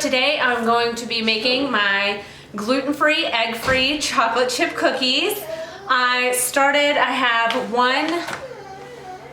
today I'm going to be making my gluten-free, egg-free chocolate chip cookies. I have 1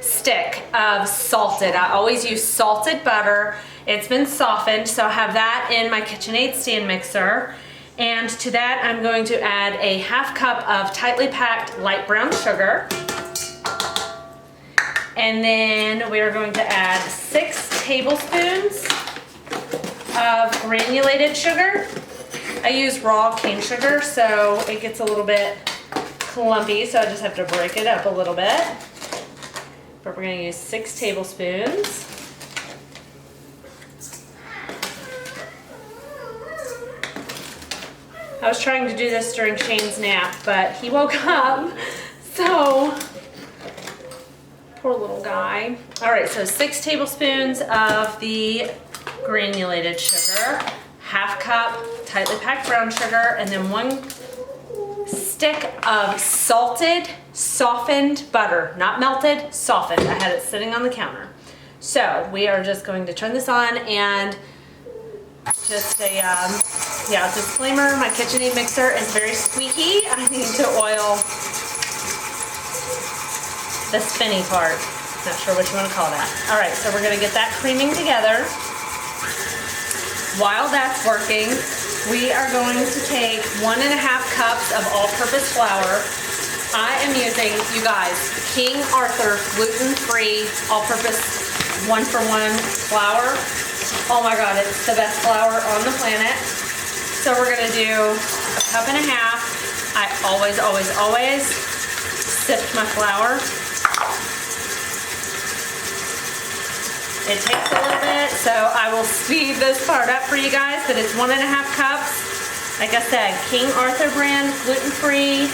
stick of salted. I always use salted butter. It's been softened, so I have that in my KitchenAid stand mixer. And to that, I'm going to add a 1/2 cup of tightly packed light brown sugar. And then we are going to add 6 tablespoons of granulated sugar. I use raw cane sugar, so it gets a little bit clumpy, so I just have to break it up a little bit. But we're going to use 6 tablespoons. I was trying to do this during Shane's nap, but he woke up, so poor little guy. All right, so 6 tablespoons of the granulated sugar, 1/2 cup tightly packed brown sugar, and then 1 stick of salted, softened butter. Not melted, softened. I had it sitting on the counter. So we are just going to turn this on, and just a disclaimer, my KitchenAid mixer is very squeaky. I need to oil the spinny part. Not sure what you want to call that. All right, so we're going to get that creaming together. While that's working, we are going to take 1.5 cups of all-purpose flour. I am using, you guys, King Arthur gluten-free all-purpose 1-for-1 flour. Oh my God, it's the best flour on the planet. So we're gonna do 1.5 cups. I always sift my flour. It takes a little bit, so I will speed this part up for you guys, but it's 1.5 cups. Like I said, King Arthur brand, gluten-free,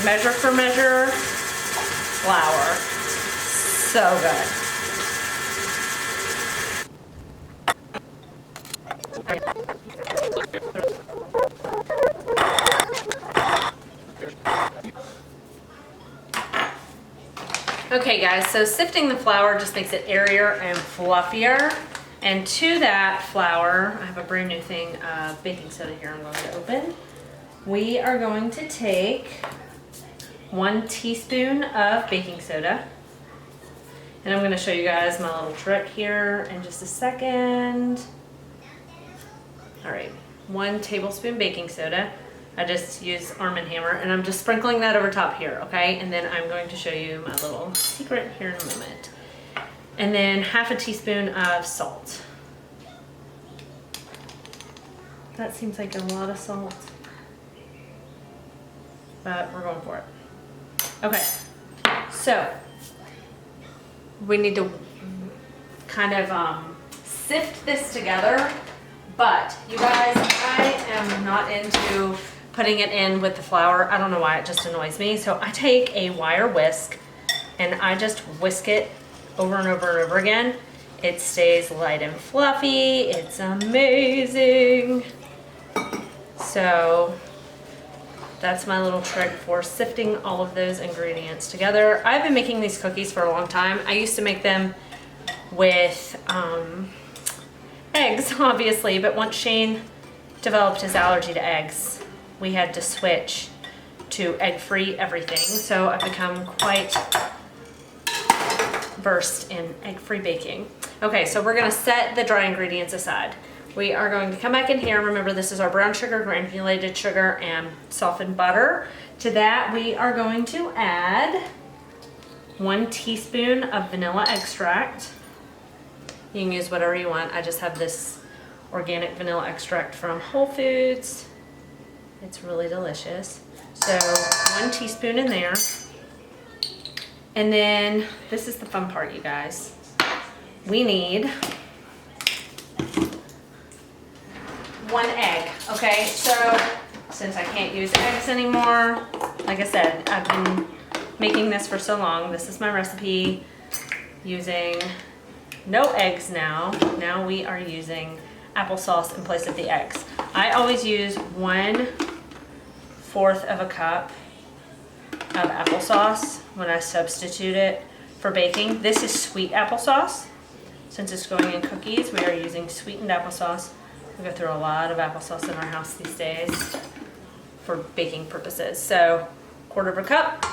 measure for measure flour. So good. Okay guys, so sifting the flour just makes it airier and fluffier. And to that flour, I have a brand new thing of baking soda here I'm going to open. We are going to take 1 teaspoon of baking soda. And I'm going to show you guys my little trick here in just a second. All right, 1 tablespoon baking soda. I just use Arm & Hammer, and I'm just sprinkling that over top here, okay? And then I'm going to show you my little secret here in a moment. And then 1/2 teaspoon of salt. That seems like a lot of salt, but we're going for it. Okay, so we need to kind of sift this together, but you guys, I am not into putting it in with the flour. I don't know why, it just annoys me. So I take a wire whisk and I just whisk it over and over and over again. It stays light and fluffy. It's amazing. So that's my little trick for sifting all of those ingredients together. I've been making these cookies for a long time. I used to make them with eggs, obviously, but once Shane developed his allergy to eggs, we had to switch to egg-free everything. So I've become quite versed in egg-free baking. Okay, so we're gonna set the dry ingredients aside. We are going to come back in here. Remember, this is our brown sugar, granulated sugar, and softened butter. To that, we are going to add 1 teaspoon of vanilla extract. You can use whatever you want. I just have this organic vanilla extract from Whole Foods. It's really delicious. So 1 teaspoon in there. And then this is the fun part, you guys. We need 1 egg, okay? So since I can't use eggs anymore, like I said, I've been making this for so long. This is my recipe using no eggs now. Now we are using applesauce in place of the eggs. I always use 1/4 of a cup of applesauce when I substitute it for baking. This is sweet applesauce. Since it's going in cookies, we are using sweetened applesauce. We go through a lot of applesauce in our house these days for baking purposes. So 1/4 cup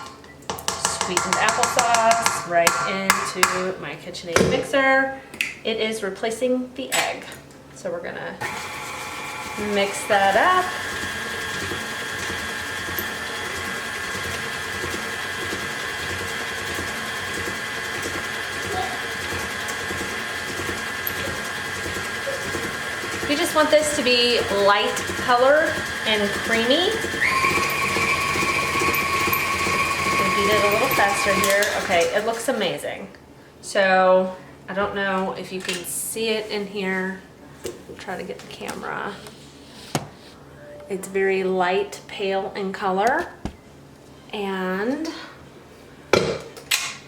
sweetened applesauce right into my KitchenAid mixer. It is replacing the egg. So we're gonna mix that up. We just want this to be light color and creamy. Beat it a little faster here. Okay, it looks amazing. So I don't know if you can see it in here. Try to get the camera. It's very light, pale in color, and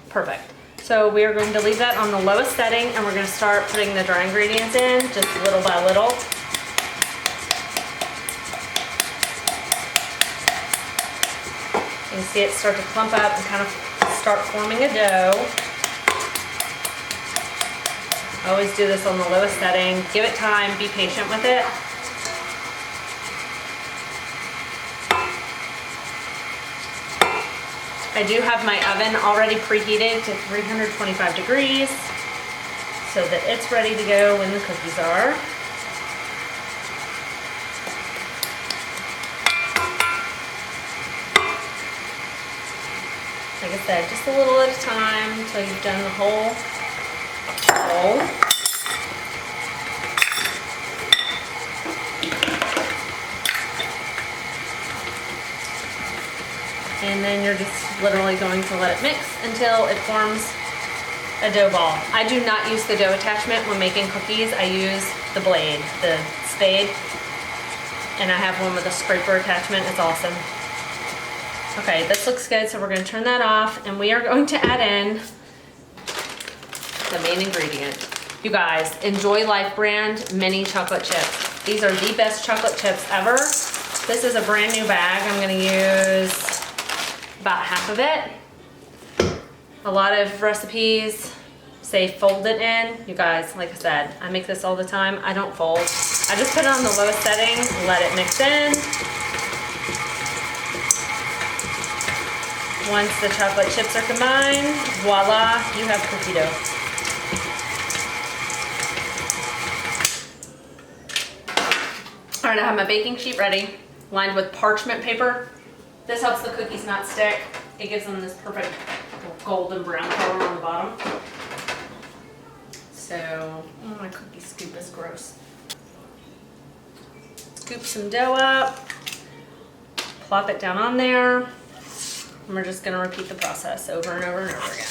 perfect. So we are going to leave that on the lowest setting, and we're going to start putting the dry ingredients in just little by little. You can see it start to clump up and kind of start forming a dough. Always do this on the lowest setting. Give it time, be patient with it. I do have my oven already preheated to 325 degrees so that it's ready to go when the cookies are. Like I said, just a little at a time until you've done the whole roll. And then you're just literally going to let it mix until it forms a dough ball. I do not use the dough attachment when making cookies. I use the blade, the spade, and I have one with a scraper attachment. It's awesome. Okay, this looks good, so we're going to turn that off, and we are going to add in the main ingredient. You guys, Enjoy Life brand mini chocolate chips. These are the best chocolate chips ever. This is a brand new bag. I'm going to use about half of it. A lot of recipes say fold it in. You guys, like I said, I make this all the time. I don't fold. I just put it on the lowest setting, let it mix in. Once the chocolate chips are combined, voila, you have cookie dough. All right, I have my baking sheet ready, lined with parchment paper. This helps the cookies not stick. It gives them this perfect golden brown color on the bottom. So, oh, my cookie scoop is gross. Scoop some dough up, plop it down on there, and we're just gonna repeat the process over and over and over again.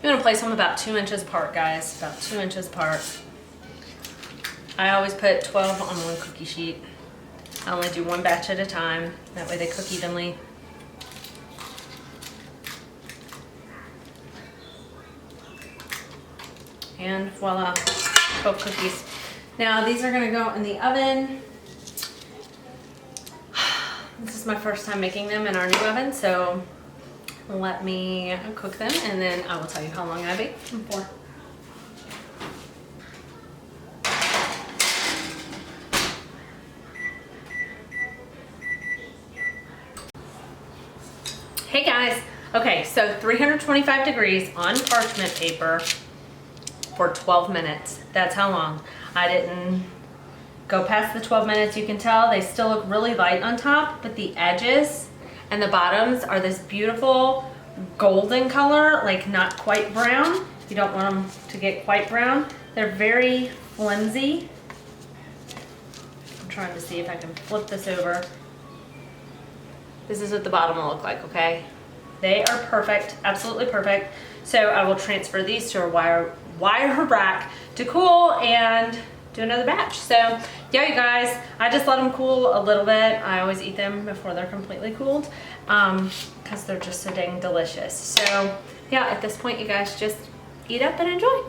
You want to place them about 2 inches apart, guys, about 2 inches apart. I always put 12 on one cookie sheet. I only do one batch at a time. That way they cook evenly. And voila, 12 cookies. Now these are going to go in the oven. This is my first time making them in our new oven, so let me cook them and then I will tell you how long I bake them for. Hey guys, okay, so 325 degrees on parchment paper for 12 minutes. That's how long. I didn't go past the 12 minutes. You can tell they still look really light on top, but the edges and the bottoms are this beautiful golden color, like not quite brown. You don't want them to get quite brown. They're very flimsy. I'm trying to see if I can flip this over. This is what the bottom will look like, okay? They are perfect, absolutely perfect. So I will transfer these to a wire rack to cool and do another batch. So yeah, you guys, I just let them cool a little bit. I always eat them before they're completely cooled because they're just so dang delicious. So yeah, at this point, you guys just eat up and enjoy.